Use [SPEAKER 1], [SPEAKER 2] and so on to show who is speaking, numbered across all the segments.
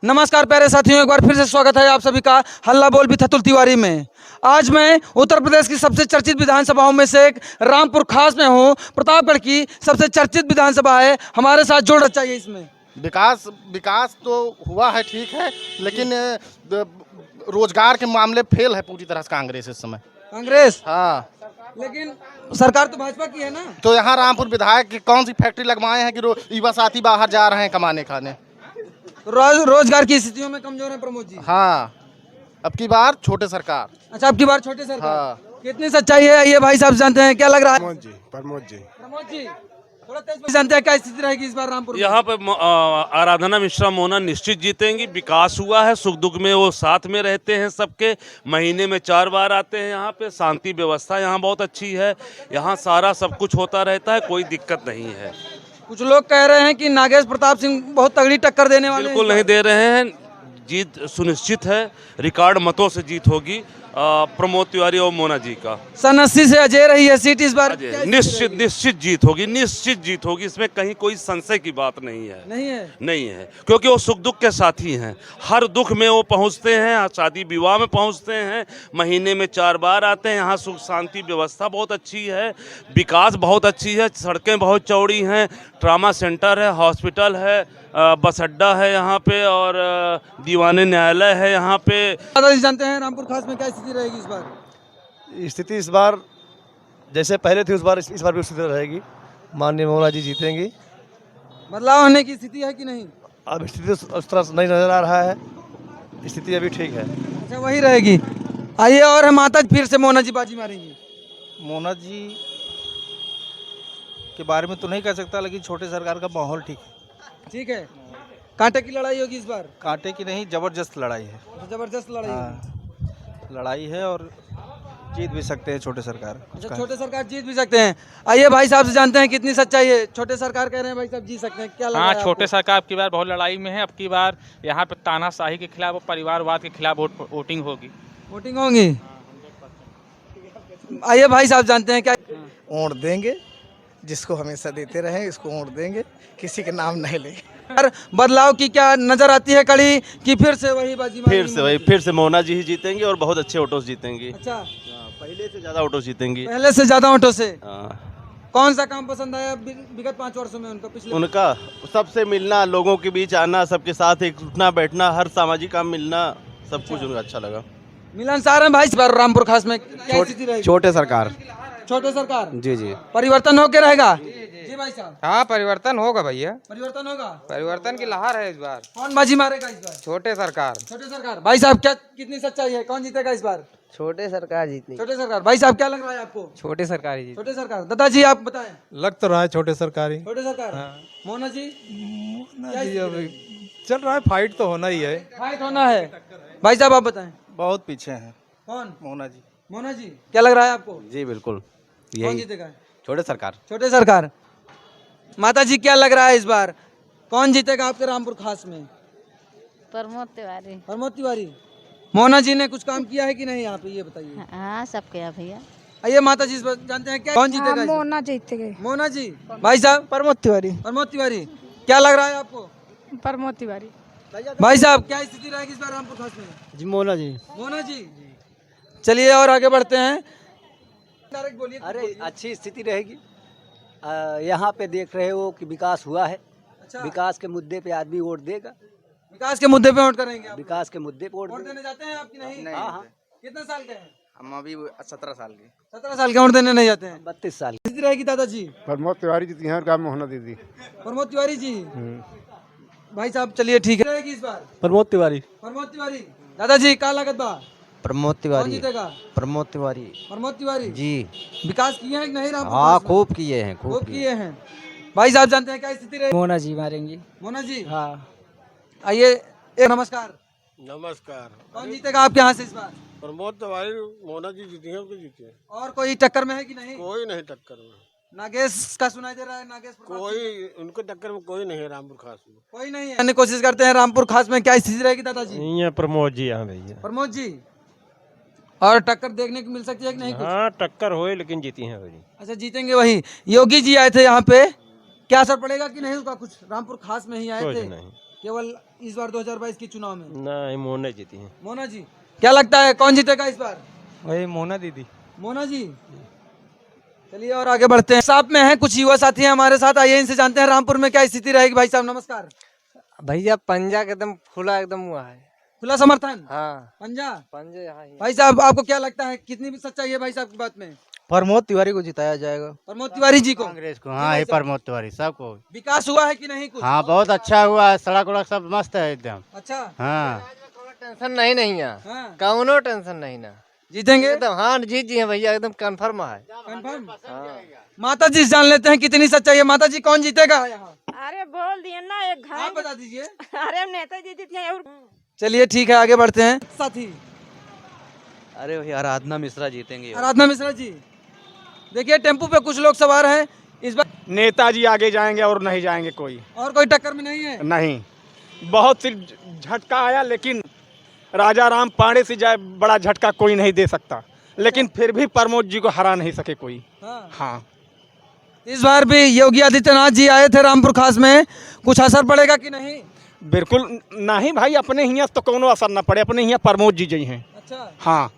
[SPEAKER 1] नमस्कार प्यारे साथियों, एक बार फिर से स्वागत है आप सभी का हल्ला बोल भी थतुल तिवारी में। आज मैं उत्तर प्रदेश की सबसे चर्चित विधानसभाओं में से एक रामपुर खास में हूँ। प्रतापगढ़ की सबसे चर्चित विधानसभा है। हमारे साथ जोड़ना चाहिए इसमें।
[SPEAKER 2] विकास तो हुआ है, ठीक है, लेकिन रोजगार के मामले फेल है पूरी तरह से कांग्रेस इस समय।
[SPEAKER 1] कांग्रेस,
[SPEAKER 2] हाँ,
[SPEAKER 1] लेकिन सरकार तो भाजपा की है ना।
[SPEAKER 2] तो यहाँ रामपुर विधायक की कौन सी फैक्ट्री लगवाए हैं कि युवा साथी बाहर जा रहे हैं कमाने खाने।
[SPEAKER 1] रोजगार की स्थितियों में कमजोर है प्रमोद जी।
[SPEAKER 2] हाँ, अब की बार छोटे सरकार।
[SPEAKER 1] अच्छा, अब की बार छोटे सरकार।
[SPEAKER 2] हाँ।
[SPEAKER 1] कितनी सच्चाई है ये भाई साहब जानते हैं, क्या लग रहा है?
[SPEAKER 3] प्रमोद जी
[SPEAKER 1] थोड़ा तेज जानते हैं क्या स्थिति रहेगी इस बार रामपुर में?
[SPEAKER 4] यहाँ पे आराधना मिश्रा मोना निश्चित जीतेंगी। विकास हुआ है, सुख दुख में वो साथ में रहते हैं सबके। महीने में 4 बार आते हैं यहाँ पे। शांति व्यवस्था यहाँ बहुत अच्छी है। यहाँ सारा सब कुछ होता रहता है, कोई दिक्कत नहीं है।
[SPEAKER 1] कुछ लोग कह रहे हैं कि नागेश प्रताप सिंह बहुत तगड़ी टक्कर देने वाले हैं।
[SPEAKER 4] बिल्कुल नहीं दे रहे हैं, जीत सुनिश्चित है। रिकॉर्ड मतों से जीत होगी प्रमोद तिवारी और मोना जी का।
[SPEAKER 1] सन 80 से अजय रही है सीट इस बार।
[SPEAKER 4] निश्चित जीत होगी, निश्चित जीत होगी। इसमें कहीं कोई संशय की बात नहीं है। नहीं है, क्योंकि वो सुख दुख के साथी हैं। हर दुख में वो पहुंचते हैं, शादी विवाह में पहुंचते हैं। महीने में 4 बार आते हैं। यहाँ सुख शांति व्यवस्था बहुत अच्छी है, विकास बहुत अच्छी है, सड़कें बहुत चौड़ी हैं, ट्रामा सेंटर है, हॉस्पिटल है, बस अड्डा है यहाँ पे, और दीवानी न्यायालय है यहाँ पे।
[SPEAKER 1] दादाजी जानते हैं रामपुर खास में क्या स्थिति रहेगी इस बार?
[SPEAKER 3] स्थिति इस बार जैसे पहले थी इस बार भी स्थिति रहेगी। माननीय मोना जी जीतेंगी।
[SPEAKER 1] बदलाव होने की स्थिति है कि नहीं?
[SPEAKER 3] अब स्थिति उस तरह से नहीं नजर आ रहा है, स्थिति अभी ठीक है।
[SPEAKER 1] अच्छा, वही रहेगी। आइए, और माता फिर से मोना जी बाजी मारेंगी।
[SPEAKER 5] मोना जी के बारे में तो नहीं कह सकता, लेकिन छोटे सरकार का माहौल ठीक है।
[SPEAKER 1] ठीक है, कांटे की लड़ाई होगी इस बार।
[SPEAKER 5] कांटे की नहीं, जबरदस्त लड़ाई है।
[SPEAKER 1] जबरदस्त लड़ाई होगी।
[SPEAKER 5] हाँ, लड़ाई है और जीत भी सकते हैं छोटे सरकार।
[SPEAKER 1] अच्छा, छोटे सरकार जीत भी सकते हैं। आइए भाई साहब से जानते हैं कितनी सच्चाई है। छोटे सरकार कह रहे हैं भाई साहब जीत सकते हैं, क्या लग रहा है
[SPEAKER 6] हाँ, छोटे
[SPEAKER 1] आपको?
[SPEAKER 6] सरकार अब की बार बहुत लड़ाई में है। अब की बार यहाँ पे तानाशाही के खिलाफ और परिवारवाद के खिलाफ वोटिंग होगी।
[SPEAKER 1] वोटिंग होंगी। आइए भाई साहब जानते हैं क्या।
[SPEAKER 7] वोट देंगे, जिसको हमेशा देते रहे इसको वोट देंगे, किसी के नाम नहीं लेंगे।
[SPEAKER 1] बदलाव की क्या नजर आती है कड़ी कि फिर से वही बाजी मारेंगी?
[SPEAKER 8] फिर से मोना जी ही जीतेंगी और बहुत अच्छे ऑटो जीतेंगी।
[SPEAKER 1] अच्छा,
[SPEAKER 8] पहले से ज्यादा ऑटो जीतेंगी।
[SPEAKER 1] पहले से ज्यादा ऑटो से।
[SPEAKER 8] हाँ।
[SPEAKER 1] कौन सा काम पसंद आया विगत 5 वर्षों में उनका? पिछले
[SPEAKER 8] उनका सबसे मिलना, लोगों के बीच आना, सबके साथ एक उठना बैठना, हर सामाजिक काम मिलना, सब कुछ उनको अच्छा लगा।
[SPEAKER 1] मिलनसार है भाई इस बार रामपुर खास में क्या स्थिति रहेगी?
[SPEAKER 3] छोटे सरकार।
[SPEAKER 1] छोटे सरकार
[SPEAKER 3] जी
[SPEAKER 1] परिवर्तन होके रहेगा। जी भाई साहब।
[SPEAKER 9] हाँ, परिवर्तन होगा भैया।
[SPEAKER 1] परिवर्तन होगा।
[SPEAKER 9] परिवर्तन की लहर है इस बार।
[SPEAKER 1] कौन बाजी मारेगा इस बार?
[SPEAKER 9] छोटे सरकार।
[SPEAKER 1] छोटे सरकार। भाई साहब क्या कितनी सच्चाई है, कौन जीतेगा इस बार?
[SPEAKER 7] छोटे सरकार जीतनी।
[SPEAKER 1] छोटे सरकार। भाई साहब क्या लग रहा है आपको?
[SPEAKER 9] छोटे सरकार ही।
[SPEAKER 1] छोटे सरकार। दादाजी आप बताएं।
[SPEAKER 3] लग तो रहा है छोटे सरकारी।
[SPEAKER 1] छोटे सरकार। मोना जी क्या स्थिति रहेगी?
[SPEAKER 3] चल रहा है, फाइट तो होना ही है।
[SPEAKER 1] फाइट होना है। भाई साहब आप बताएं।
[SPEAKER 5] बहुत पीछे हैं
[SPEAKER 1] कौन?
[SPEAKER 5] मोना जी।
[SPEAKER 1] मोना जी क्या लग रहा है आपको?
[SPEAKER 8] जी बिल्कुल,
[SPEAKER 1] कौन जीतेगा?
[SPEAKER 8] छोटे सरकार।
[SPEAKER 1] छोटे सरकार। माता जी क्या लग रहा है इस बार कौन जीतेगा आपके रामपुर खास में?
[SPEAKER 10] प्रमोद तिवारी।
[SPEAKER 1] प्रमोद तिवारी। मोना जी ने कुछ काम किया है कि नहीं यहाँ पे, ये बताइए।
[SPEAKER 10] हाँ, सब किया भैया।
[SPEAKER 1] आइए माता जी जानते हैं क्या कौन जीतेगा?
[SPEAKER 10] मोना जीतेगा।
[SPEAKER 1] मोना जी। भाई साहब।
[SPEAKER 7] प्रमोद तिवारी।
[SPEAKER 1] प्रमोद तिवारी क्या लग रहा है आपको?
[SPEAKER 10] प्रमोद तिवारी।
[SPEAKER 1] भाई साहब क्या स्थिति रहेगी इस बार रामपुर खास में?
[SPEAKER 7] जी मोना जी।
[SPEAKER 1] मोना जी। चलिए और आगे बढ़ते हैं। डायरेक्ट बोलिए।
[SPEAKER 7] अरे अच्छी स्थिति रहेगी। यहाँ पे देख रहे हो कि विकास हुआ है।
[SPEAKER 1] अच्छा,
[SPEAKER 7] विकास के मुद्दे पे आदमी वोट देगा।
[SPEAKER 1] विकास के मुद्दे पे वोट करेंगे आप?
[SPEAKER 7] विकास के मुद्दे पे
[SPEAKER 1] वोट
[SPEAKER 7] वोट
[SPEAKER 1] देने जाते हैं आपकी नहीं?
[SPEAKER 7] हाँ हाँ।
[SPEAKER 1] कितने साल के हैं?
[SPEAKER 5] हम अभी 17 साल के।
[SPEAKER 1] 17 साल के वोट देने नहीं जाते हैं।
[SPEAKER 7] 32 साल।
[SPEAKER 1] स्थिति रहेगी दादाजी।
[SPEAKER 3] प्रमोद तिवारी जीती है, काम मोहना दीदी।
[SPEAKER 1] प्रमोद तिवारी जी। भाई साहब चलिए ठीक है। रहेगी इस बार
[SPEAKER 3] प्रमोद तिवारी।
[SPEAKER 1] प्रमोद तिवारी। दादाजी क्या लागत बा?
[SPEAKER 7] प्रमोद
[SPEAKER 1] कौन
[SPEAKER 7] तिवारी।
[SPEAKER 1] जीतेगा?
[SPEAKER 7] प्रमोद तिवारी
[SPEAKER 1] प्रमोद तिवारी
[SPEAKER 7] जी।
[SPEAKER 1] विकास किए हैं कि नहीं रामपुर
[SPEAKER 7] हाँ,
[SPEAKER 1] खास में?
[SPEAKER 7] खूब किए हैं,
[SPEAKER 1] खूब किए हैं। भाई साहब जानते हैं क्या स्थिति रहेगी?
[SPEAKER 7] मोना जी मारेंगी।
[SPEAKER 1] मोना जी।
[SPEAKER 7] हाँ।
[SPEAKER 1] आइए नमस्कार।
[SPEAKER 3] नमस्कार।
[SPEAKER 1] कौन जीतेगा आपके यहाँ से इस बार?
[SPEAKER 3] प्रमोद तिवारी। मोना जी जीती है, उनके जीते।
[SPEAKER 1] और कोई टक्कर में है कि नहीं?
[SPEAKER 3] कोई नहीं टक्कर में।
[SPEAKER 1] नागेश का सुनाई दे रहा है। नागेश प्रताप सिंह।
[SPEAKER 3] उनके टक्कर में कोई नहीं है रामपुर खास में।
[SPEAKER 1] कोई नहीं है। अन्य कोशिश करते हैं रामपुर खास में क्या स्थिति रहेगी दादाजी?
[SPEAKER 3] नहीं है प्रमोद जी यहाँ भैया।
[SPEAKER 1] प्रमोद जी। और टक्कर देखने को मिल सकती है कि नहीं? कुछ
[SPEAKER 3] हाँ, टक्कर होए लेकिन जीती है वही।
[SPEAKER 1] अच्छा, जीतेंगे वही। योगी जी आए थे यहाँ पे, क्या असर पड़ेगा कि नहीं उसका? कुछ रामपुर खास में ही आए थे। केवल इस बार 2022 के चुनाव में?
[SPEAKER 3] नहीं, मोना जीती हैं।
[SPEAKER 1] मोना जी, क्या लगता है कौन जीतेगा इस बार?
[SPEAKER 5] वही मोना दीदी।
[SPEAKER 1] मोना जी। चलिए और आगे बढ़ते हैं। साथ में हैं कुछ युवा साथी हैं हमारे साथ, आइए इनसे जानते हैं रामपुर में क्या स्थिति रहेगी। भाई साहब नमस्कार।
[SPEAKER 9] भैया पंजा के एकदम खुला एकदम हुआ है।
[SPEAKER 1] खुला समर्थन?
[SPEAKER 9] हाँ,
[SPEAKER 1] पंजा।
[SPEAKER 9] पंजे यहाँ ही।
[SPEAKER 1] भाई साहब आपको क्या लगता है कितनी भी सच्चाई है भाई साहब की बात में?
[SPEAKER 5] प्रमोद तिवारी को जिताया जाएगा।
[SPEAKER 1] प्रमोद तिवारी जी को?
[SPEAKER 2] कांग्रेस को, हाँ ये प्रमोद तिवारी सबको।
[SPEAKER 1] विकास हुआ है कि नहीं कुछ?
[SPEAKER 2] हाँ बहुत अच्छा हुआ है, सड़क उड़क सब मस्त है एकदम।
[SPEAKER 1] अच्छा।
[SPEAKER 2] हाँ
[SPEAKER 9] टेंशन नहीं नहीं है,
[SPEAKER 1] हाँ।
[SPEAKER 9] कौनो टेंशन नहीं ना।
[SPEAKER 1] जीतेंगे
[SPEAKER 9] एकदम हाँ जीत जी है भैया, एकदम कंफर्म है।
[SPEAKER 1] कंफर्म? माता जी से जान लेते हैं कितनी सच्चाई है। माता जी कौन जीतेगा यहाँ?
[SPEAKER 10] अरे बोल दिए ना एक घर।
[SPEAKER 1] आप बता दीजिए।
[SPEAKER 10] अरे नेता जी जीते हैं और
[SPEAKER 1] चलिए ठीक है आगे बढ़ते हैं। साथी
[SPEAKER 5] अरे भैया आराधना मिश्रा जीतेंगे।
[SPEAKER 1] आराधना मिश्रा जी, देखिए टेम्पू पे कुछ लोग सवार हैं इस बार।
[SPEAKER 3] नेताजी आगे जाएंगे और नहीं जाएंगे कोई
[SPEAKER 1] और कोई टक्कर में नहीं है?
[SPEAKER 3] नहीं। बहुत सी झटका आया लेकिन राजा राम पांडे से जाए बड़ा झटका कोई नहीं दे सकता, लेकिन फिर भी प्रमोद जी को हरा नहीं सके कोई।
[SPEAKER 1] हाँ।
[SPEAKER 3] हाँ,
[SPEAKER 1] इस बार भी योगी आदित्यनाथ जी आए थे रामपुर खास में, कुछ असर पड़ेगा कि नहीं?
[SPEAKER 3] बिल्कुल नहीं भाई, अपने यहाँ तो कोनो असर न पड़े, अपने यहाँ प्रमोद जी जी हैं।
[SPEAKER 1] अच्छा,
[SPEAKER 3] हाँ,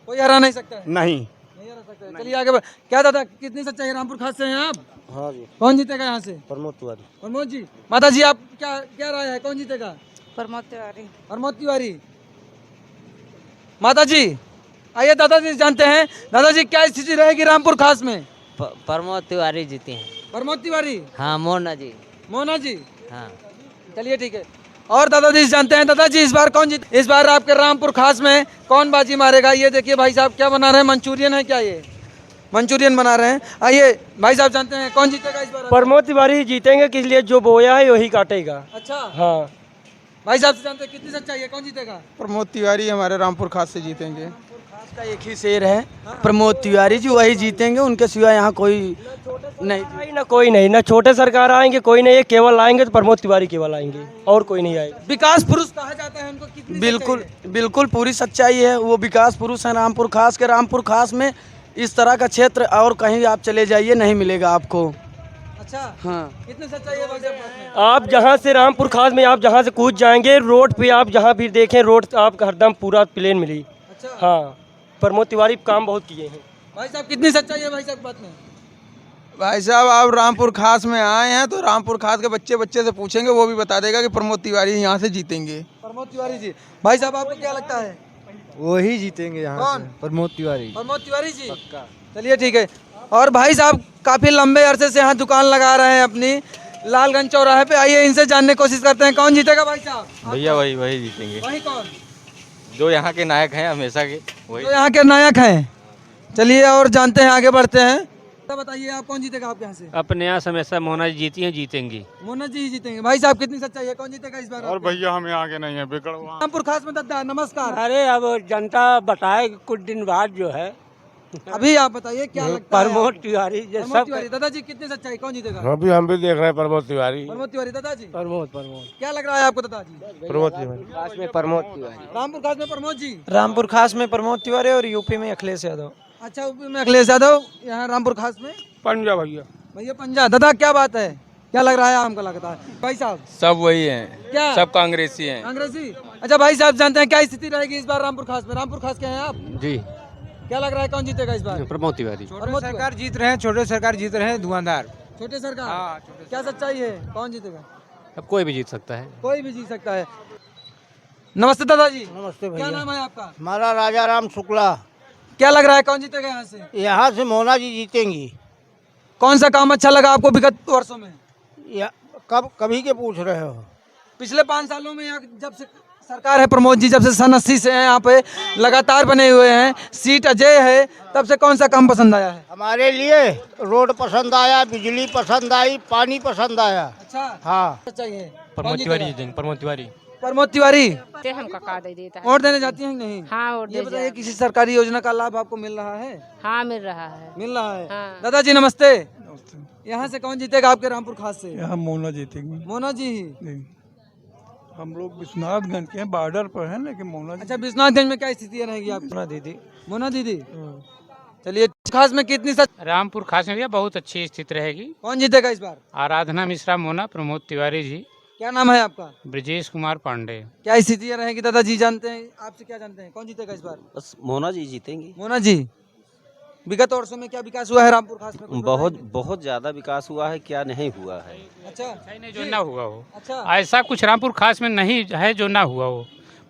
[SPEAKER 1] कोई हरा नहीं सकता है?
[SPEAKER 3] नहीं।
[SPEAKER 1] नहीं हरा सकता है। चलिए आगे बढ़। क्या दादा कितनी सच्चाई है? रामपुर खास से हैं आप?
[SPEAKER 3] हाँ जी,
[SPEAKER 1] कौन जीतेगा यहाँ से?
[SPEAKER 3] प्रमोद तिवारी।
[SPEAKER 1] प्रमोद जी। माता जी आप क्या क्या राय है, कौन जीतेगा?
[SPEAKER 10] प्रमोद तिवारी।
[SPEAKER 1] प्रमोद तिवारी। माता जी आइए दादाजी से जानते हैं, दादाजी क्या स्थिति रहेगी रामपुर खास में?
[SPEAKER 9] प्रमोद तिवारी जीते हैं।
[SPEAKER 1] प्रमोद तिवारी।
[SPEAKER 9] हाँ मोना जी।
[SPEAKER 1] मोना जी।
[SPEAKER 9] हाँ।
[SPEAKER 1] चलिए ठीक है और दादाजी से जानते हैं, दादाजी इस बार कौन जीत? इस बार आपके रामपुर खास में कौन बाजी मारेगा? ये देखिए भाई साहब क्या बना रहे हैं, मंचूरियन है क्या? ये मंचूरियन बना रहे हैं। आइए भाई साहब जानते हैं कौन जीतेगा इस बार?
[SPEAKER 3] प्रमोद तिवारी जीतेंगे, इसलिए जो बोया है वही काटेगा।
[SPEAKER 1] अच्छा
[SPEAKER 3] हाँ,
[SPEAKER 1] भाई साहब से जानते हैं कितनी सच्चाई है, कौन जीतेगा?
[SPEAKER 7] प्रमोद तिवारी हमारे रामपुर खास से जीतेंगे। का एक ही शेर है, प्रमोद तिवारी जी वही जीतेंगे, उनके सिवा यहाँ कोई नहीं।
[SPEAKER 3] ना कोई नहीं, ना छोटे सरकार आएंगे, कोई नहीं, केवल आएंगे तो प्रमोद तिवारी केवल आएंगे और कोई नहीं आएगा।
[SPEAKER 1] विकास पुरुष कहा जाता है उनको, कितनी
[SPEAKER 7] बिल्कुल बिल्कुल पूरी सच्चाई है, वो विकास पुरुष हैं रामपुर खास के। रामपुर खास में इस तरह का क्षेत्र और कहीं आप चले जाइए नहीं मिलेगा आपको।
[SPEAKER 1] अच्छा
[SPEAKER 7] हाँ,
[SPEAKER 1] कितनी सच्चाई है भाई साहब?
[SPEAKER 3] आप जहाँ से रामपुर खास में आप जहाँ से कूद जाएंगे, रोड पे आप जहाँ भी देखें रोड आपका हरदम पूरा प्लेन मिली।
[SPEAKER 1] अच्छा
[SPEAKER 3] हाँ, प्रमोद तिवारी काम बहुत किए हैं।
[SPEAKER 1] भाई साहब कितनी सच्चाई है भाई साहब बात में?
[SPEAKER 7] भाई साहब आप रामपुर खास में आए हैं तो रामपुर खास के बच्चे से पूछेंगे, वो भी बता देगा कि प्रमोद तिवारी यहाँ से जीतेंगे।
[SPEAKER 1] प्रमोद तिवारी जी। भाई साहब आपको क्या लगता है?
[SPEAKER 5] वही जीतेंगे यहाँ
[SPEAKER 1] कौन?
[SPEAKER 5] से, प्रमोद तिवारी।
[SPEAKER 1] प्रमोद तिवारी जी। चलिए ठीक है और भाई साहब काफी लंबे अरसे से यहाँ दुकान लगा रहे हैं अपनी लालगंज चौराहे पे, आइए इनसे जानने की कोशिश करते हैं कौन जीतेगा भाई साहब?
[SPEAKER 5] भैया वही जीतेंगे,
[SPEAKER 1] वही कौन?
[SPEAKER 5] जो यहाँ के नायक हैं हमेशा के वही।
[SPEAKER 1] तो यहाँ के नायक हैं। चलिए और जानते हैं, आगे बढ़ते हैं। तो बताइए आप कौन जीतेगा आपके यहाँ से?
[SPEAKER 6] अपने यहाँ हमेशा मोना जी जीती हैं, जीतेंगी।
[SPEAKER 1] मोना जी ही जीतेंगे। भाई साहब कितनी सच्चाई है, कौन जीतेगा इस बार?
[SPEAKER 3] और भैया हमें आगे नहीं है, बिगड़ हुआ।
[SPEAKER 1] रामपुर खास में दादा नमस्कार।
[SPEAKER 3] अरे अब जनता बताए कुछ दिन बाद जो है
[SPEAKER 1] अभी आप बताइए क्या लगता है?
[SPEAKER 3] प्रमोद तिवारी
[SPEAKER 1] प्रमोद तिवारी। दादाजी कितनी सच्चाई, कौन जीतेगा?
[SPEAKER 3] अभी हम भी देख रहे हैं प्रमोद तिवारी।
[SPEAKER 1] प्रमोद तिवारी। दादाजी
[SPEAKER 3] प्रमोद
[SPEAKER 1] क्या लग रहा है आपको दादाजी?
[SPEAKER 3] प्रमोद तिवारी।
[SPEAKER 9] खास में प्रमोद तिवारी।
[SPEAKER 1] रामपुर खास में प्रमोद जी।
[SPEAKER 7] रामपुर खास में प्रमोद तिवारी और यूपी में अखिलेश यादव।
[SPEAKER 1] अच्छा यूपी में अखिलेश यादव, यहाँ रामपुर खास में
[SPEAKER 3] पंजा भैया।
[SPEAKER 1] भैया पंजा। दादा क्या बात है, क्या लग रहा है आपको? लगता है भाई साहब
[SPEAKER 5] सब वही हैं,
[SPEAKER 1] क्या
[SPEAKER 5] सब कांग्रेसी हैं।
[SPEAKER 1] कांग्रेसी? अच्छा भाई साहब जानते हैं क्या स्थिति रहेगी इस बार रामपुर खास में? रामपुर खास के हैं आप
[SPEAKER 5] जी,
[SPEAKER 1] क्या लग रहा है कौन जीतेगा इस बार?
[SPEAKER 5] प्रमोद तिवारी।
[SPEAKER 1] प्रमोद तिवारी।
[SPEAKER 7] जीत रहे हैं, छोटे सरकार जीत रहे हैं, धुआंधार।
[SPEAKER 1] छोटे सरकार। क्या सच्चाई है, कौन जीतेगा?
[SPEAKER 5] अब कोई भी जीत सकता है।
[SPEAKER 1] कोई भी जीत सकता है। नमस्ते दादाजी।
[SPEAKER 7] नमस्ते
[SPEAKER 1] क्या नाम है आपका?
[SPEAKER 7] हमारा राजा राम शुक्ला।
[SPEAKER 1] क्या लग रहा है कौन जीतेगा यहाँ से?
[SPEAKER 7] यहाँ से मोना जी जीतेंगी।
[SPEAKER 1] कौन सा काम अच्छा लगा आपको विगत वर्षों में?
[SPEAKER 7] कभी के पूछ रहे हो?
[SPEAKER 1] पिछले 5 सालों में यहाँ जब से सरकार है प्रमोद जी, जब से सन 80 से हैं यहाँ पे लगातार बने हुए हैं, सीट अजय है, तब से कौन सा काम पसंद आया है?
[SPEAKER 7] हमारे लिए रोड पसंद आया, बिजली पसंद आई, पानी पसंद आया।
[SPEAKER 1] अच्छा
[SPEAKER 7] हाँ,
[SPEAKER 1] चाहिए
[SPEAKER 5] प्रमोद तिवारी जीतेंगे, प्रमोद तिवारी।
[SPEAKER 1] प्रमोद तिवारी।
[SPEAKER 10] हमको का दे देता है।
[SPEAKER 1] वोट देने जाती हैं कि नहीं?
[SPEAKER 10] हाँ वोट
[SPEAKER 1] ये
[SPEAKER 10] दे
[SPEAKER 1] बताइए किसी सरकारी योजना का लाभ आपको मिल रहा है?
[SPEAKER 10] हाँ मिल रहा है।
[SPEAKER 1] मिल रहा है।
[SPEAKER 10] हाँ।
[SPEAKER 1] दादाजी नमस्ते। यहाँ से कौन जीतेगा आपके रामपुर खास से?
[SPEAKER 3] यहाँ मोना जीतेंगे।
[SPEAKER 1] मोना जी ही।
[SPEAKER 3] हम लोग विश्वनाथगंज के बॉर्डर पर हैं, लेकिन मोना
[SPEAKER 1] अच्छा विश्वनाथगंज में क्या स्थिति रहेगी आपकी?
[SPEAKER 3] मोना दीदी।
[SPEAKER 1] मोना दीदी। चलिए खास में कितनी सच?
[SPEAKER 6] रामपुर खास में भैया बहुत अच्छी स्थिति रहेगी।
[SPEAKER 1] कौन जीतेगा इस बार?
[SPEAKER 6] आराधना मिश्रा मोना, प्रमोद तिवारी जी।
[SPEAKER 1] क्या नाम है आपका?
[SPEAKER 6] ब्रजेश कुमार पांडे।
[SPEAKER 1] क्या स्थितियाँ रहेगी दादाजी, जानते हैं आपसे, क्या जानते हैं कौन जीतेगा इस बार?
[SPEAKER 5] बस मोना जी जीतेंगी।
[SPEAKER 1] मोना जी, विगत वर्षों में क्या विकास हुआ है रामपुर खास में? कुछ
[SPEAKER 5] बहुत
[SPEAKER 1] बताएंगे?
[SPEAKER 5] बहुत ज़्यादा विकास हुआ है, क्या नहीं हुआ है।
[SPEAKER 1] अच्छा
[SPEAKER 6] नहीं जो ना हुआ हो,
[SPEAKER 1] अच्छा
[SPEAKER 6] ऐसा कुछ रामपुर खास में नहीं है जो ना हुआ हो।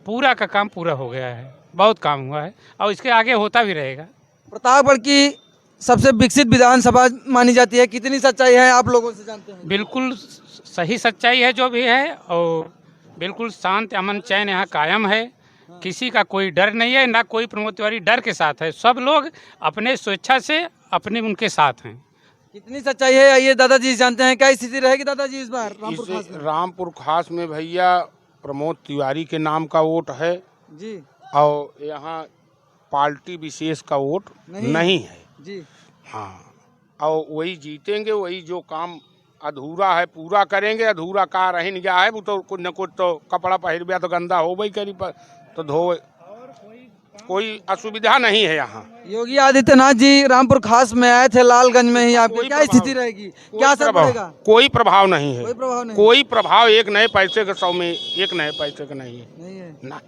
[SPEAKER 6] पूरा का काम पूरा हो गया है, बहुत काम हुआ है और इसके आगे होता भी रहेगा।
[SPEAKER 1] प्रतापगढ़ की सबसे विकसित विधानसभा मानी जाती है, कितनी सच्चाई है आप लोगों से जानते हैं?
[SPEAKER 6] बिल्कुल सही सच्चाई है जो भी है, और बिल्कुल शांत अमन चैन यहाँ कायम है। किसी का कोई डर नहीं है, ना कोई प्रमोद तिवारी डर के साथ है। सब लोग अपने स्वेच्छा से अपने उनके साथ हैं।
[SPEAKER 1] कितनी सच्चाई है ये दादाजी जानते हैं? क्या स्थिति रहेगी दादाजी इस बार रामपुर खास में?
[SPEAKER 3] रामपुर खास में भैया प्रमोद तिवारी के नाम का वोट है
[SPEAKER 1] जी
[SPEAKER 3] और यहाँ पार्टी विशेष का वोट नहीं है
[SPEAKER 1] जी।
[SPEAKER 3] हाँ, और वही जीतेंगे। वही जो काम अधूरा है पूरा करेंगे। अधूरा का रह नहीं गया है, वो तो कुछ न कुछ तो कपड़ा पहर गया तो गंदा हो गई करी पर तो धोए, कोई असुविधा नहीं है यहाँ।
[SPEAKER 1] योगी आदित्यनाथ जी रामपुर खास में आए थे लालगंज में ही, आपकी क्या स्थिति रहेगी, क्या असर पड़ेगा?
[SPEAKER 3] कोई प्रभाव नहीं है,
[SPEAKER 1] कोई प्रभाव नहीं,
[SPEAKER 3] कोई प्रभाव एक नए पैसे के 100 में एक नए पैसे का नहीं है,
[SPEAKER 1] नहीं है
[SPEAKER 3] ना।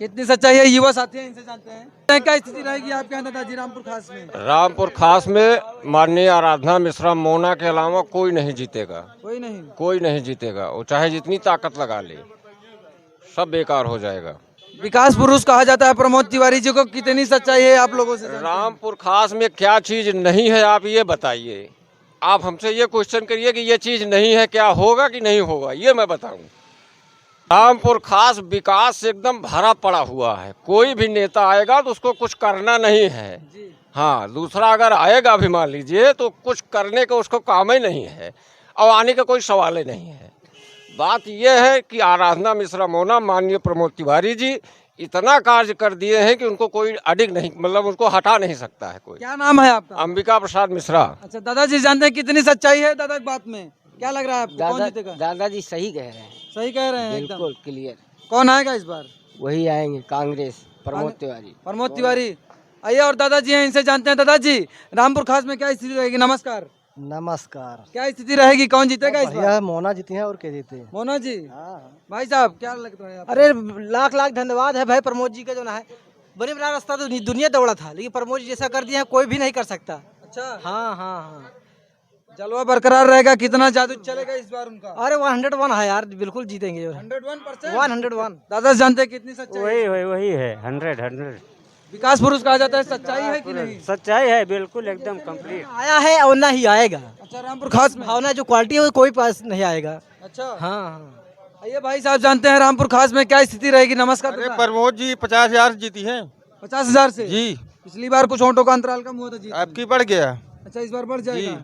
[SPEAKER 1] कितनी सच्चाई है युवा साथी हैं, इनसे जानते हैं क्या स्थिति रहेगी आपके यहाँ दादाजी रामपुर खास में?
[SPEAKER 11] रामपुर खास में माननीय आराधना मिश्रा मोना के अलावा कोई नहीं जीतेगा। कोई नहीं जीतेगा, वो चाहे जितनी ताकत लगा ले, सब बेकार हो जाएगा।
[SPEAKER 1] विकास पुरुष कहा जाता है प्रमोद तिवारी जी को, कितनी सच्चाई है आप लोगों से?
[SPEAKER 11] रामपुर खास में क्या चीज नहीं है आप ये बताइए। आप हमसे ये क्वेश्चन करिए कि ये चीज नहीं है, क्या होगा कि नहीं होगा, ये मैं बताऊं। रामपुर खास विकास से एकदम भरा पड़ा हुआ है। कोई भी नेता आएगा तो उसको कुछ करना नहीं है। हाँ, दूसरा अगर आएगा भी मान लीजिए तो कुछ करने का उसको काम ही नहीं है और आने का कोई सवाल ही नहीं है। बात यह है कि आराधना मिश्रा मोना माननीय प्रमोद तिवारी जी इतना कार्य कर दिए हैं कि उनको कोई अडिग नहीं, मतलब उनको हटा नहीं सकता है कोई।
[SPEAKER 1] क्या नाम है आपका?
[SPEAKER 11] अंबिका प्रसाद मिश्रा।
[SPEAKER 1] अच्छा दादाजी जानते हैं कितनी सच्चाई है दादा बात में, क्या लग रहा है आपको, कौन जीतेगा?
[SPEAKER 9] दादाजी सही कह रहे हैं,
[SPEAKER 1] सही कह रहे हैं,
[SPEAKER 9] बिल्कुल क्लियर।
[SPEAKER 1] कौन आएगा इस बार?
[SPEAKER 9] वही आएंगे, कांग्रेस, प्रमोद तिवारी।
[SPEAKER 1] प्रमोद तिवारी। आइए और दादाजी हैं, इनसे जानते हैं। दादाजी रामपुर खास में क्या स्थिति रहेगी? नमस्कार।
[SPEAKER 7] नमस्कार।
[SPEAKER 1] क्या स्थिति रहेगी, कौन जीतेगा इस बार?
[SPEAKER 7] मोना जीती है और क्या जीते?
[SPEAKER 1] मोना जी। भाई साहब क्या लगता है आपको?
[SPEAKER 7] अरे लाख लाख धन्यवाद है भाई प्रमोद जी का, जो ना है बने बना रास्ता तो दुनिया दौड़ा था, लेकिन प्रमोद जी जैसा कर दिया है कोई भी नहीं कर सकता।
[SPEAKER 1] अच्छा
[SPEAKER 7] हाँ हाँ हाँ,
[SPEAKER 1] जलवा बरकरार रहेगा, कितना जादू चलेगा इस बार उनका?
[SPEAKER 7] अरे 101 है यार, बिल्कुल जीतेंगे।
[SPEAKER 1] 101%?
[SPEAKER 7] 101।
[SPEAKER 1] दादा जानते हैं कितनी सच्चाई है?
[SPEAKER 11] वही है 100।
[SPEAKER 1] विकास पुरुष कहा जाता है, सच्चाई है कि नहीं?
[SPEAKER 11] सच्चाई है, बिल्कुल एकदम कंप्लीट।
[SPEAKER 7] आया है और ना ही आएगा।
[SPEAKER 1] अच्छा रामपुर खास में
[SPEAKER 7] भावना जो क्वालिटी है वो कोई पास नहीं आएगा।
[SPEAKER 1] अच्छा
[SPEAKER 7] हाँ हाँ।
[SPEAKER 1] आइए भाई साहब जानते हैं रामपुर खास में क्या स्थिति रहेगी? नमस्कार।
[SPEAKER 5] अरे प्रमोद जी 50,000 जीती है।
[SPEAKER 1] 50,000 से
[SPEAKER 5] जी।
[SPEAKER 1] पिछली बार कुछ ऑटो का अंतराल कम हुआ था जी,
[SPEAKER 5] आपकी बढ़ गया।
[SPEAKER 1] अच्छा इस बार बढ़ जाएगा।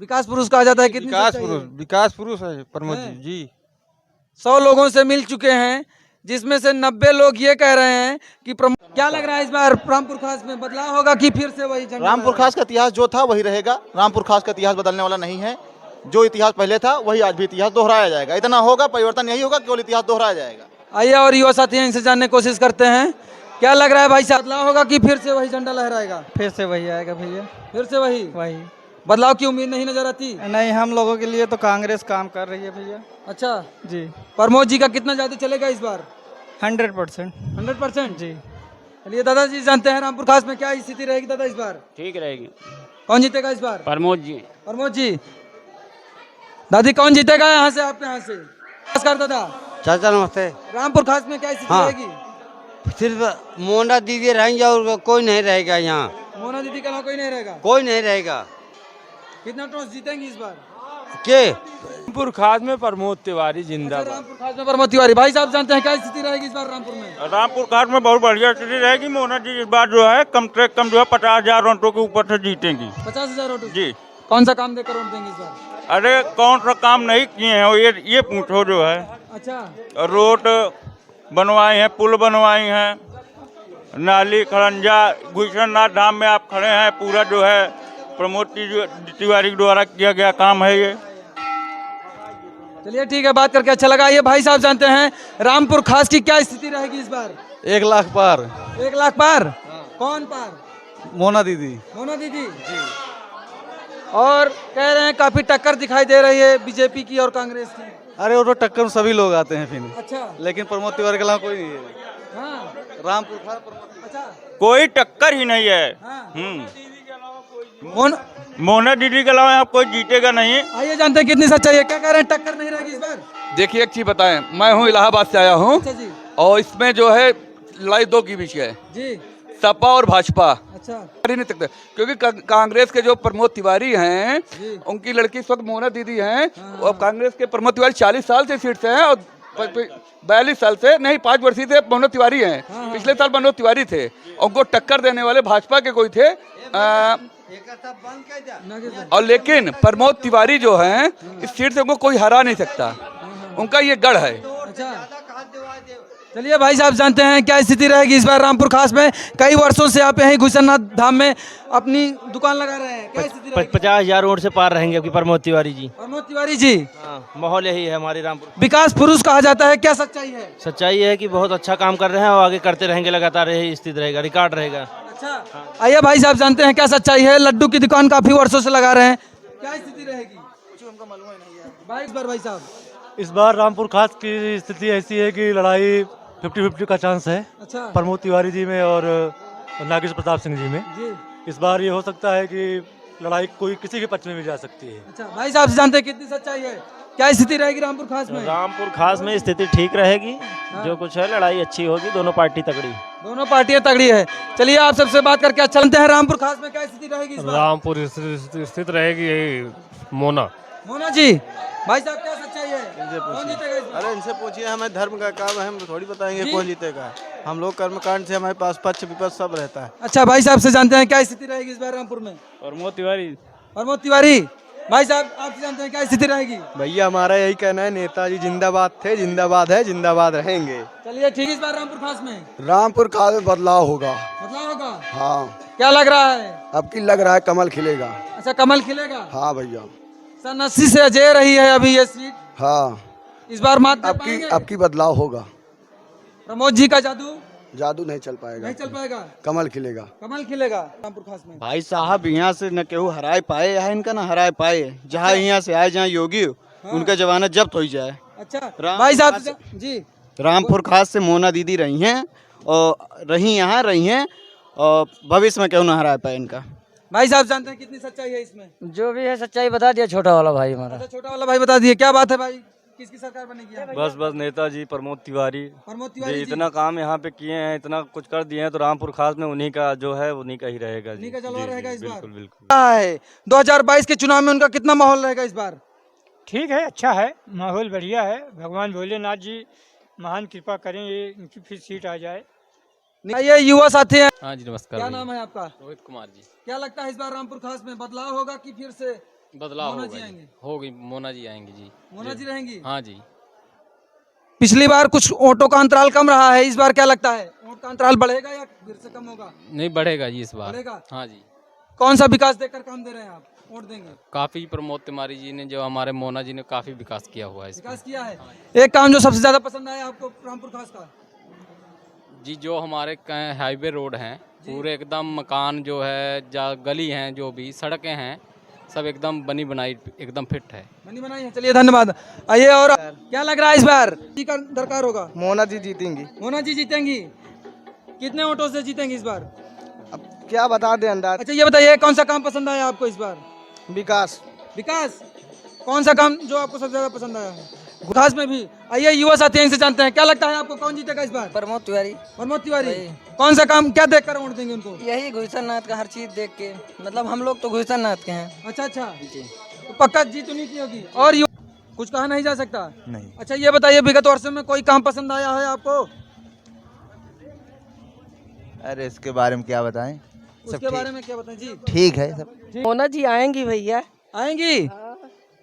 [SPEAKER 1] विकास पुरुष कहा जाता है, कितनी सच्चाई है?
[SPEAKER 5] विकास पुरुष है प्रमोद
[SPEAKER 1] हैं?
[SPEAKER 5] जी।
[SPEAKER 1] 100 लोगों से मिल चुके हैं, जिसमें से 90 लोग ये कह रहे हैं कि क्या लग रहा है इस बार रामपुर खास में बदलाव होगा कि फिर से वही झंडा?
[SPEAKER 2] रामपुर खास का इतिहास जो था वही रहेगा। रामपुर खास का इतिहास बदलने वाला नहीं है। जो इतिहास पहले था वही आज भी इतिहास दोहराया जाएगा। इतना होगा, परिवर्तन यही होगा, केवल इतिहास दोहराया जाएगा।
[SPEAKER 1] आइए और युवा साथी हैं, इनसे जानने की कोशिश करते हैं। क्या लग रहा है भाई साहब, बदलाव होगा कि फिर से वही झंडा लहराएगा?
[SPEAKER 7] फिर से वही आएगा भैया,
[SPEAKER 1] फिर से वही
[SPEAKER 7] वही।
[SPEAKER 1] बदलाव की उम्मीद नहीं नजर आती?
[SPEAKER 7] नहीं, हम लोगों के लिए तो कांग्रेस काम कर रही है भैया।
[SPEAKER 1] अच्छा
[SPEAKER 7] जी,
[SPEAKER 1] प्रमोद जी का कितना ज्यादा चलेगा इस बार?
[SPEAKER 7] 100%।
[SPEAKER 1] 100%?
[SPEAKER 7] जी।
[SPEAKER 1] चलिए दादाजी जानते हैं रामपुर खास में क्या स्थिति रहेगी दादा इस बार?
[SPEAKER 11] ठीक रहेगी।
[SPEAKER 1] कौन जीतेगा इस बार?
[SPEAKER 11] प्रमोद जी।
[SPEAKER 1] प्रमोद जी। दादी कौन जीतेगा यहाँ से, आपके यहाँ से? नमस्कार दादा।
[SPEAKER 5] चाचा नमस्ते।
[SPEAKER 1] रामपुर खास में क्या स्थिति रहेगी?
[SPEAKER 5] सिर्फ मोना दीदी रहेंगे और कोई नहीं रहेगा यहाँ।
[SPEAKER 1] मोना दीदी के अलावा कोई नहीं रहेगा?
[SPEAKER 5] कोई नहीं रहेगा।
[SPEAKER 1] कितना टॉस जीतेंगे इस बार?
[SPEAKER 5] के
[SPEAKER 11] रामपुर खास में प्रमोद तिवारी जिंदाबाद।
[SPEAKER 1] रामपुर खास में प्रमोद तिवारी। भाई साहब जानते हैं क्या स्थिति रहेगी इस बार रामपुर में?
[SPEAKER 3] रामपुर खास में बहुत बढ़िया स्थिति रहेगी। मोना जी इस बार जो है कम से कम जो है 50,000 वोटों के ऊपर से जीतेंगी।
[SPEAKER 1] 50,000 वोट
[SPEAKER 3] जी।
[SPEAKER 1] कौन सा काम देकर वोट देंगे इस बार?
[SPEAKER 3] अरे कौन सा काम नहीं किए हैं ये पूछो जो है।
[SPEAKER 1] अच्छा
[SPEAKER 3] रोड बनवाए हैं, पुल बनवाए हैं, नाली खड़ंजा गुलशन धाम में आप खड़े हैं, पूरा जो है प्रमोद तिवारी द्वारा किया गया काम है ये।
[SPEAKER 1] चलिए ठीक है, बात करके अच्छा लगा। ये भाई साहब जानते हैं रामपुर खास की क्या स्थिति रहेगी इस बार?
[SPEAKER 5] 1 लाख पार।
[SPEAKER 1] 1 लाख पार? कौन पार?
[SPEAKER 5] मोना दीदी।
[SPEAKER 1] मोना दीदी। और कह रहे हैं काफी टक्कर दिखाई दे रही है बीजेपी की और कांग्रेस की।
[SPEAKER 2] अरे वो तो टक्कर में सभी लोग आते हैं फिर,
[SPEAKER 1] अच्छा
[SPEAKER 2] लेकिन प्रमोद तिवारी के अलावा कोई नहीं है।
[SPEAKER 1] हाँ
[SPEAKER 2] रामपुर खास प्रमोद
[SPEAKER 1] अच्छा
[SPEAKER 12] कोई टक्कर ही नहीं है।
[SPEAKER 1] हाँ
[SPEAKER 12] मोना दीदी के अलावा यहाँ कोई जीतेगा नहीं।
[SPEAKER 1] आइए जानते हैं कितनी सच्चाई है। क्या कह रहे हैं टक्कर नहीं रहेगी इस बार?
[SPEAKER 13] देखिए एक चीज बताएं, मैं हूँ इलाहाबाद से आया हूँ
[SPEAKER 1] अच्छा जी
[SPEAKER 13] और इसमें जो है लड़ाई दो की बीच है,
[SPEAKER 1] जी
[SPEAKER 13] सपा और भाजपा।
[SPEAKER 1] अच्छा
[SPEAKER 13] कर ही नहीं सकते क्योंकि कांग्रेस के जो प्रमोद तिवारी हैं
[SPEAKER 1] जी
[SPEAKER 13] उनकी लड़की इस वक्त मोना दीदी हैं
[SPEAKER 1] हाँ।
[SPEAKER 13] और कांग्रेस के प्रमोद तिवारी 40 साल से सीट से हैं और 42 साल से नहीं 5 वर्षीय से मनोज तिवारी हैं।
[SPEAKER 1] हाँ।
[SPEAKER 13] पिछले साल मनोज तिवारी थे, उनको टक्कर देने वाले भाजपा के कोई थे और लेकिन प्रमोद तिवारी जो हैं इस सीट से उनको कोई हरा नहीं सकता, उनका ये गढ़ है।
[SPEAKER 1] अच्छा चलिए भाई साहब जानते हैं क्या स्थिति रहेगी इस बार रामपुर खास में। कई वर्षों से आप यहीं घुसरनाथ धाम में अपनी दुकान लगा रहे हैं, क्या स्थिति रहेगी?
[SPEAKER 12] 50,000 वोट से पार रहेंगे आपकी प्रमोद तिवारी जी।
[SPEAKER 1] प्रमोद तिवारी जी
[SPEAKER 12] माहौल यही है हमारे रामपुर।
[SPEAKER 1] विकास पुरुष कहा जाता है, क्या सच्चाई है?
[SPEAKER 12] सच्चाई है कि बहुत अच्छा काम कर रहे हैं और आगे करते रहेंगे, लगातार यही स्थिति रहेगा, रिकॉर्ड रहेगा।
[SPEAKER 1] अच्छा आइए भाई साहब जानते हैं क्या सच्चाई है। लड्डू की दुकान काफी वर्षों से लगा रहे हैं, क्या स्थिति रहेगी? उनको मालूम नहीं है भाई। इस बार भाई साहब
[SPEAKER 14] इस बार रामपुर खास की स्थिति ऐसी है कि लड़ाई 50-50 का चांस है
[SPEAKER 1] अच्छा
[SPEAKER 14] प्रमोद तिवारी जी में और नागेश प्रताप सिंह जी में।
[SPEAKER 1] जी
[SPEAKER 14] इस बार ये हो सकता है कि लड़ाई कोई किसी के पक्ष में भी जा सकती है।
[SPEAKER 1] अच्छा भाई साहब से जानते हैं कितनी सच्चाई है, क्या स्थिति रहेगी रामपुर खास में?
[SPEAKER 12] रामपुर खास में स्थिति ठीक रहेगी, जो कुछ है लड़ाई अच्छी होगी, दोनों पार्टी तगड़ी।
[SPEAKER 1] दोनों पार्टियां तगड़ी है। चलिए आप सबसे बात करके अच्छा लगता है। रामपुर खास में क्या स्थिति रहेगी इस बार?
[SPEAKER 14] रामपुर स्थित रहेगी मोना।
[SPEAKER 1] मोना जी भाई साहब क्या सच्चाई है, कौन जीतेगा इस बार?
[SPEAKER 8] अरे इनसे पूछिए, हमें धर्म का काम है, हम थोड़ी बताएंगे
[SPEAKER 1] जी?
[SPEAKER 8] कौन जीतेगा। हम लोग कर्मकांड से हमारे पास पक्ष विपक्ष सब रहता है।
[SPEAKER 1] अच्छा भाई साहब से जानते हैं क्या स्थिति रहेगी इस बार रामपुर में?
[SPEAKER 12] प्रमोद तिवारी।
[SPEAKER 1] प्रमोद तिवारी भाई साहब आपसे जानते हैं क्या स्थिति रहेगी?
[SPEAKER 8] भैया हमारा यही कहना है, नेताजी जिंदाबाद थे, जिंदाबाद है, जिंदाबाद रहेंगे।
[SPEAKER 1] चलिए ठीक है। इस बार रामपुर खास में
[SPEAKER 2] रामपुर खास में बदलाव होगा।
[SPEAKER 1] बदलाव होगा,
[SPEAKER 2] हाँ
[SPEAKER 1] क्या लग रहा है?
[SPEAKER 2] अब की लग रहा है कमल खिलेगा।
[SPEAKER 1] अच्छा कमल खिलेगा।
[SPEAKER 2] हाँ भैया
[SPEAKER 1] 80 से अजय रही है अभी ये सीट,
[SPEAKER 2] हाँ
[SPEAKER 1] इस बार मात दे पाएंगे?
[SPEAKER 2] अब की बदलाव होगा।
[SPEAKER 1] प्रमोद जी का जादू
[SPEAKER 2] नहीं चल पाएगा,
[SPEAKER 1] नहीं चल पाएगा,
[SPEAKER 2] कमल खिलेगा।
[SPEAKER 1] कमल खिलेगा रामपुर खास में।
[SPEAKER 8] भाई साहब यहाँ से न केहू हराए पाए है, इनका न हराए पाए। जहाँ यहाँ से आए, जहाँ योगी उनका जमानत जब्त हो जाए।
[SPEAKER 1] अच्छा भाई साहब जी
[SPEAKER 8] रामपुर खास से मोना दीदी रही हैं और यहाँ रही हैं और भविष्य में क्यों न हरा पाए इनका।
[SPEAKER 1] भाई साहब जानते हैं कितनी सच्चाई है इसमें?
[SPEAKER 5] जो भी है सच्चाई बता दिया छोटा वाला भाई हमारा।
[SPEAKER 1] अच्छा छोटा वाला भाई बता दिए, क्या बात है भाई, किसकी सरकार बनेगी?
[SPEAKER 14] बस नेताजी प्रमोद तिवारी
[SPEAKER 1] प्रमोद तिवारी जी
[SPEAKER 14] इतना काम यहाँ पे किए हैं, इतना कुछ कर दिए हैं, तो रामपुर खास में उन्हीं का जो है उन्हीं का ही रहेगा।
[SPEAKER 1] उन्हीं का जलवा रहेगा इस बार।
[SPEAKER 14] बिल्कुल बिल्कुल।
[SPEAKER 1] क्या है 2022 के चुनाव में उनका कितना माहौल रहेगा इस बार?
[SPEAKER 9] ठीक है, अच्छा है, माहौल बढ़िया है। भगवान भोलेनाथ जी महान कृपा करें, ये इनकी फिर सीट आ जाए।
[SPEAKER 1] ये युवा साथी हैं।
[SPEAKER 12] हाँ जी नमस्कार।
[SPEAKER 1] क्या नाम है आपका?
[SPEAKER 12] रोहित कुमार जी।
[SPEAKER 1] क्या लगता है इस बार रामपुर खास में बदलाव होगा कि फिर से
[SPEAKER 12] बदलाव
[SPEAKER 1] मोना जी आएंगे?
[SPEAKER 12] होगी, मोना जी आएंगे जी।
[SPEAKER 1] मोना जी रहेंगी?
[SPEAKER 12] हाँ जी।
[SPEAKER 1] पिछली बार कुछ वोटों का अंतराल कम रहा है, इस बार क्या लगता है वोट का अंतराल बढ़ेगा या फिर से कम होगा?
[SPEAKER 12] नहीं बढ़ेगा जी इस बार।
[SPEAKER 1] बढ़ेगा?
[SPEAKER 12] हाँ जी।
[SPEAKER 1] कौन सा विकास देखकर काम दे रहे हैं आप, वोट देंगे?
[SPEAKER 12] काफी प्रमोद तिवारी जी ने, जो हमारे मोना जी ने काफी विकास किया हुआ है।
[SPEAKER 1] विकास किया है। एक काम जो सबसे ज्यादा पसंद आया आपको रामपुर खास का?
[SPEAKER 12] जी जो हमारे हाईवे रोड हैं पूरे एकदम, मकान जो है, गली हैं, जो भी सड़कें हैं, सब एकदम बनी बनाई एकदम फिट है।
[SPEAKER 1] बनी बनाई है। चलिए धन्यवाद। आइए और क्या लग रहा है इस बार जी का दरकार होगा?
[SPEAKER 8] मोना जी जीतेंगी।
[SPEAKER 1] मोना जी जीतेंगी। कितने वोटों से जीतेंगी इस बार?
[SPEAKER 8] अब क्या बता दें अंदाज।
[SPEAKER 1] अच्छा ये बताइए कौन सा काम पसंद आया आपको इस बार?
[SPEAKER 8] विकास।
[SPEAKER 1] विकास कौन सा काम जो आपको सबसे ज्यादा पसंद आया है खास में भी? आइए युवा साथी इनसे जानते हैं क्या लगता है आपको कौन जीतेगा इस बार?
[SPEAKER 5] प्रमोद तिवारी।
[SPEAKER 1] प्रमोद तिवारी कौन सा काम क्या देख कर वोट देंगे उनको?
[SPEAKER 5] यही घुसरनाथ का हर चीज देख के, मतलब हम लोग तो घुसरनाथ के हैं।
[SPEAKER 1] अच्छा अच्छा तो पक्का जीत उन्हीं की होगी और कुछ कहा नहीं जा सकता?
[SPEAKER 8] नहीं।
[SPEAKER 1] अच्छा ये बताइए विगत वर्षों में कोई काम पसंद आया है आपको?
[SPEAKER 8] अरे इसके बारे में क्या बताएं,
[SPEAKER 1] उसके बारे में क्या बताएं जी?
[SPEAKER 8] ठीक है सब।
[SPEAKER 5] मोना जी आएंगी भैया।
[SPEAKER 1] आएंगी?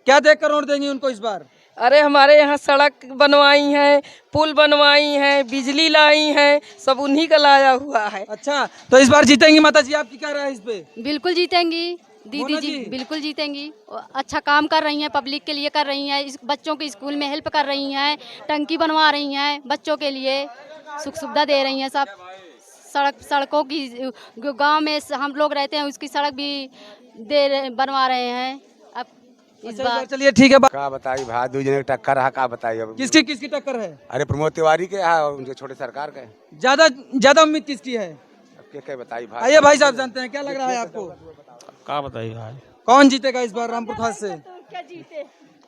[SPEAKER 1] क्या देख कर वोट देंगी उनको इस बार?
[SPEAKER 5] अरे हमारे यहाँ सड़क बनवाई है, पुल बनवाई है, बिजली लाई है, सब उन्हीं का लाया हुआ है।
[SPEAKER 1] अच्छा तो इस बार जीतेंगी माता जी, आपकी क्या राय है इस पे?
[SPEAKER 10] बिल्कुल जीतेंगी दीदी
[SPEAKER 1] मोना
[SPEAKER 10] जी,
[SPEAKER 1] जी?
[SPEAKER 10] बिल्कुल जीतेंगी। अच्छा काम कर रही हैं, पब्लिक के लिए कर रही हैं, बच्चों के स्कूल में हेल्प कर रही हैं, टंकी बनवा रही हैं, बच्चों के लिए सुख सुविधा दे रही हैं सब। सड़कों की गांव में हम लोग रहते हैं, उसकी सड़क भी बनवा रहे हैं। अब इस बार
[SPEAKER 1] चलिए ठीक है।
[SPEAKER 15] का बताइए भाई, दो जने की टक्कर है, का बताइए अब।
[SPEAKER 1] किसकी किसकी टक्कर है?
[SPEAKER 15] अरे प्रमोद तिवारी के है और उनके छोटे सरकार के।
[SPEAKER 1] ज्यादा उम्मीद किसकी है?
[SPEAKER 15] अब क्या बताइए भाई।
[SPEAKER 1] आइए भाई साहब, जानते हैं क्या लग रहा है आपको,
[SPEAKER 14] का बताइए भाई।
[SPEAKER 1] कौन जीतेगा इस बार रामपुर खास से?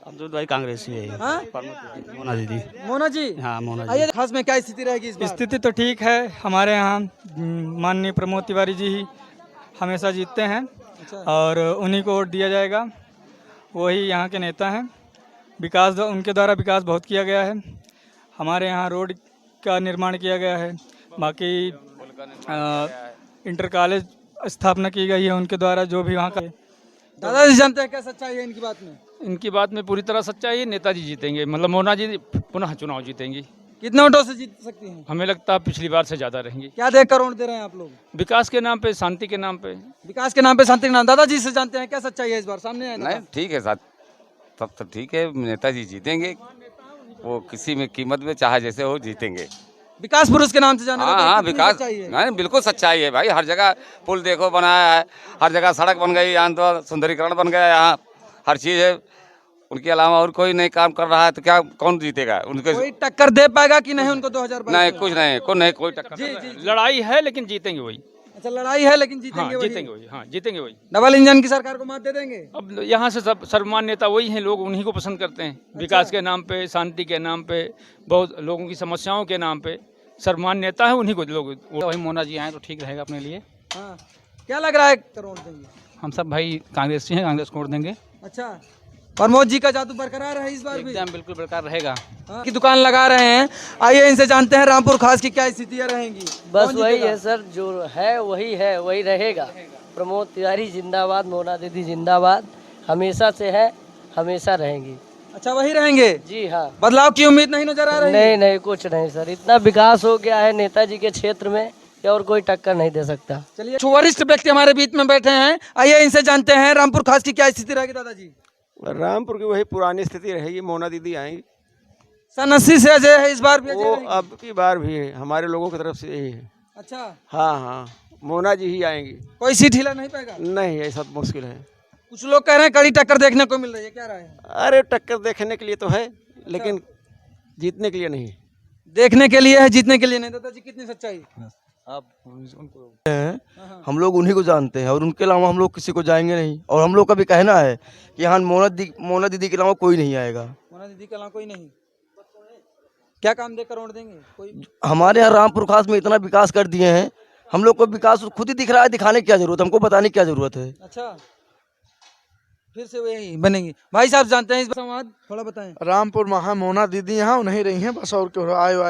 [SPEAKER 14] अब्दुल भाई कांग्रेस ही है।
[SPEAKER 1] हाँ?
[SPEAKER 14] मोना दीदी।
[SPEAKER 1] मोना जी?
[SPEAKER 14] हाँ मोना
[SPEAKER 1] आइए, खास में क्या स्थिति रहेगी इस बार?
[SPEAKER 9] स्थिति तो ठीक है, हमारे यहाँ माननीय प्रमोद तिवारी जी ही हमेशा जीतते हैं और उन्हीं को वोट दिया जाएगा। वही यहाँ के नेता हैं। विकास उनके द्वारा विकास बहुत किया गया है। हमारे यहाँ रोड का निर्माण किया गया है, बाकी इंटर कॉलेज स्थापना की गई है उनके द्वारा, जो भी वहाँ का।
[SPEAKER 1] दादाजी जानते हैं क्या सच्चाई है इनकी बात में?
[SPEAKER 6] इनकी बात में पूरी तरह सच्चाई है। नेताजी जीतेंगे, मतलब मोना जी पुनः चुनाव जीतेंगी।
[SPEAKER 1] कितने वोटों से जीत सकती हैं?
[SPEAKER 6] हमें लगता है पिछली बार से ज़्यादा रहेंगी।
[SPEAKER 1] क्या देख कर वोट दे रहे हैं आप लोग?
[SPEAKER 6] विकास के नाम पे, शांति के नाम पे।
[SPEAKER 1] विकास के नाम पे, शांति के नाम। दादाजी से जानते हैं क्या सच्चाई है इस बार, सामने है?
[SPEAKER 15] नहीं ठीक है साथ, तब तो ठीक है, नेताजी जीतेंगे। वो किसी में कीमत में चाहे जैसे हो जीतेंगे।
[SPEAKER 1] विकास पुरुष के नाम से जाना जाता है।
[SPEAKER 15] हाँ
[SPEAKER 1] कितनी
[SPEAKER 15] विकास,
[SPEAKER 1] सच्चाई है?
[SPEAKER 15] नहीं बिल्कुल सच्चाई है भाई। हर जगह पुल देखो बनाया है, हर जगह सड़क बन गई, यहाँ तो सुंदरीकरण बन गया, यहाँ हर चीज़ है। उनके अलावा और कोई नहीं काम कर रहा है तो क्या, कौन जीतेगा? उनके
[SPEAKER 1] कोई टक्कर दे पाएगा कि नहीं उनको 2022
[SPEAKER 15] नहीं, कुछ नहीं, कोई टक्कर।
[SPEAKER 1] जी।
[SPEAKER 6] लड़ाई है लेकिन जीतेंगे वही।
[SPEAKER 1] अच्छा, लड़ाई है लेकिन जीतेंगे वही।
[SPEAKER 6] जीतेंगे वही। हाँ जीतेंगे वही।
[SPEAKER 1] डबल इंजन की सरकार को मात दे देंगे।
[SPEAKER 6] अब यहाँ से सब सर्वमान्य नेता वही हैं, लोग उन्हीं को पसंद करते हैं। विकास के नाम पे, शांति के नाम पे, बहुत लोगों की समस्याओं के नाम पे सर्वमान्य नेता है, उन्हीं को लोग।
[SPEAKER 12] वही मोना जी आए तो ठीक रहेगा अपने लिए।
[SPEAKER 1] हाँ, क्या लग रहा है करोड़ देंगे?
[SPEAKER 12] हम सब भाई कांग्रेस हैं, कांग्रेस को वोट देंगे।
[SPEAKER 1] अच्छा, प्रमोद जी का जादू बरकरार है इस बार भी?
[SPEAKER 12] एकदम बिल्कुल बरकरार रहेगा।
[SPEAKER 1] की दुकान लगा रहे हैं, आइए इनसे जानते हैं रामपुर खास की क्या स्थितियाँ रहेंगी।
[SPEAKER 7] बस
[SPEAKER 1] कौन
[SPEAKER 7] वही
[SPEAKER 1] जीतेगा?
[SPEAKER 7] है सर, जो है वही रहेगा। प्रमोद तिवारी जिंदाबाद, मोना दीदी जिंदाबाद, हमेशा से है, हमेशा रहेंगी।
[SPEAKER 1] अच्छा, वही रहेंगे?
[SPEAKER 7] जी हाँ।
[SPEAKER 1] बदलाव की उम्मीद नहीं नजर आ रही?
[SPEAKER 7] नहीं, कुछ नहीं सर, इतना विकास हो गया है नेताजी के क्षेत्र में कि और कोई टक्कर नहीं दे सकता।
[SPEAKER 1] चलिए, वरिष्ठ व्यक्ति हमारे बीच में बैठे हैं, आइए इनसे जानते हैं रामपुर खास की क्या स्थिति रहेगी। दादाजी?
[SPEAKER 15] रामपुर की वही पुरानी स्थिति रहेगी, मोना दीदी आएंगी।
[SPEAKER 1] सन 80 से अजय है, इस बार भी अजय
[SPEAKER 15] वो
[SPEAKER 1] रहेंगी?
[SPEAKER 15] अब की बार भी है, हमारे लोगों की तरफ से यही है।
[SPEAKER 1] अच्छा,
[SPEAKER 15] हाँ, मोना जी ही आएंगी।
[SPEAKER 1] कोई सीट हिला नहीं पाएगा?
[SPEAKER 15] नहीं, ऐसा मुश्किल है।
[SPEAKER 1] कुछ लोग कह रहे हैं कड़ी टक्कर देखने को मिल रही है, क्या राय है?
[SPEAKER 15] अरे टक्कर देखने के लिए तो है, लेकिन जीतने के लिए नहीं।
[SPEAKER 1] देखने के लिए है, जीतने के लिए नहीं। दादाजी, कितनी सच्चाई?
[SPEAKER 7] आप हम लोग उन्हीं को जानते हैं और उनके अलावा हम लोग किसी को जाएंगे नहीं। और हम लोग का भी कहना है कि यहाँ मोना दीदी के अलावा कोई नहीं आएगा।
[SPEAKER 1] मोना दीदी के अलावा कोई नहीं। क्या काम देकर वोट देंगे? कोई
[SPEAKER 7] हमारे यहाँ रामपुर खास में इतना विकास कर दिए हैं, हम लोग को विकास खुद ही दिख रहा है, दिखाने की क्या जरूरत, हमको बताने की क्या जरूरत है।
[SPEAKER 1] अच्छा, फिर से वही बनेंगी। भाई साहब जानते हैं इस संवाद, थोड़ा बताएं।
[SPEAKER 16] रामपुर महा मोना दीदी यहाँ नहीं रही हैं, बस और क्यों आए